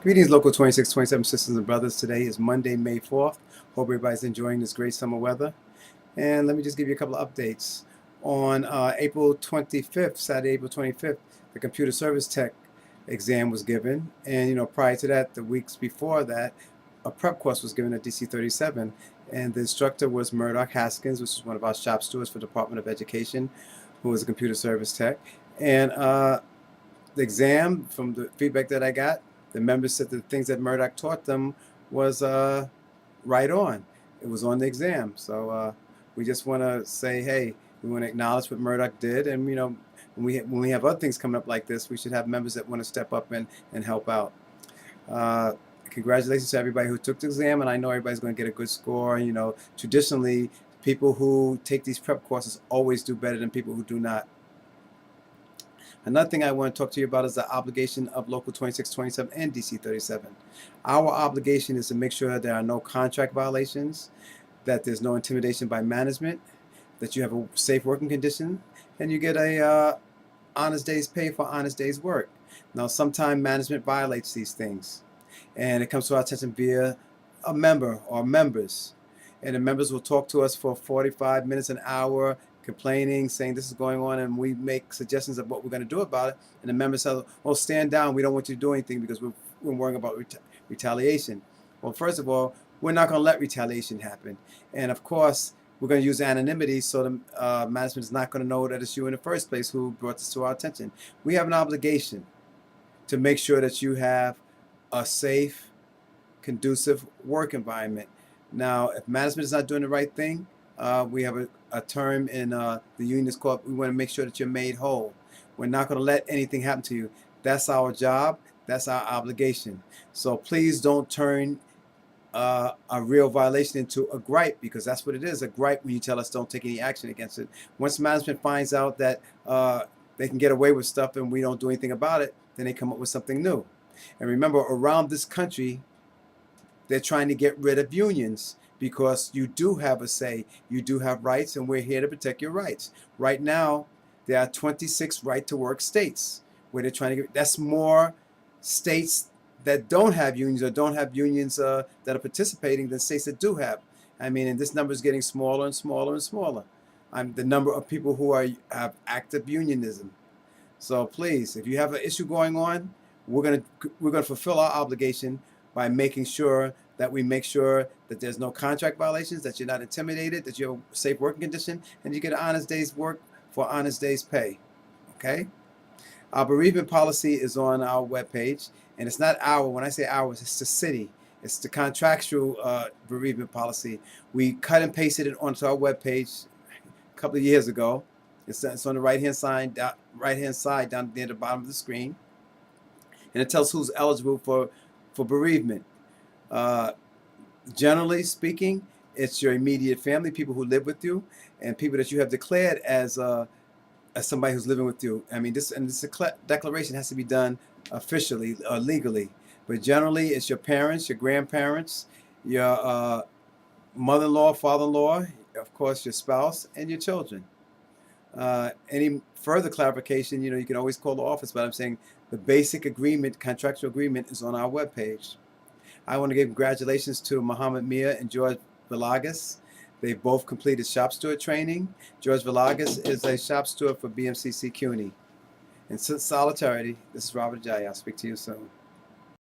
Greetings, Local 2627 sisters and brothers. Today is Monday, May 4th. Hope everybody's enjoying this great summer weather. And let me just give you a couple of updates. On April 25th, Saturday, April 25th, the computer service tech exam was given. And, prior to that, the weeks before that, a prep course was given at DC 37. And the instructor was Murdoch Haskins, which is one of our shop stewards for Department of Education, who was a computer service tech. And the exam, from the feedback that I got, the members said the things that Murdoch taught them was right on. It was on the exam. So we just want to say, hey, we want to acknowledge what Murdoch did. And, when we have other things coming up like this, we should have members that want to step up and help out. Congratulations to everybody who took the exam. And I know everybody's going to get a good score. Traditionally, people who take these prep courses always do better than people who do not. Another thing I want to talk to you about is the obligation of Local 2627 and DC 37. Our obligation is to make sure there are no contract violations, that there's no intimidation by management, that you have a safe working condition, and you get a honest day's pay for honest day's work. Now, sometimes management violates these things, and it comes to our attention via a member or members. And the members will talk to us for 45 minutes, an hour, complaining, saying this is going on, and we make suggestions of what we're going to do about it. And the members say, well, stand down. We don't want you to do anything because we're worrying about retaliation. Well, first of all, we're not going to let retaliation happen. And of course, we're going to use anonymity so the management is not going to know that it's you in the first place who brought this to our attention. We have an obligation to make sure that you have a safe, conducive work environment. Now, if management is not doing the right thing, we have a term in the union is called, we want to make sure that you're made whole. We're not going to let anything happen to you. That's our job. That's our obligation. So please don't turn a real violation into a gripe, because that's what it is, a gripe, when you tell us don't take any action against it. Once management finds out that they can get away with stuff and we don't do anything about it, then they come up with something new. And remember, around this country, they're trying to get rid of unions, because you do have a say, you do have rights, and we're here to protect your rights. Right now, there are 26 right-to-work states where they're trying to get, that's more states that don't have unions or don't have unions that are participating than states that do have. I mean, and this number is getting smaller and smaller and smaller. The number of people who have active unionism. So please, if you have an issue going on, we're gonna fulfill our obligation by making sure that we make sure that there's no contract violations, that you're not intimidated, that you have a safe working condition, and you get an honest day's work for honest day's pay. Okay? Our bereavement policy is on our webpage, and it's not our, when I say ours, it's the city. It's the contractual bereavement policy. We cut and pasted it onto our webpage a couple of years ago. It's on the right-hand side down near the bottom of the screen. And it tells who's eligible for bereavement. Generally speaking, it's your immediate family, people who live with you, and people that you have declared as somebody who's living with you. I mean, this declaration has to be done officially or legally, but generally it's your parents, your grandparents, your mother-in-law, father-in-law, of course your spouse, and your children. Any further clarification, you can always call the office, but I'm saying the basic agreement, contractual agreement, is on our webpage. I want to give congratulations to Muhammad Mia and George Villagas. They both completed shop steward training. George Villagas is a shop steward for BMCC CUNY. In solidarity, this is Robert Jai. I'll speak to you soon.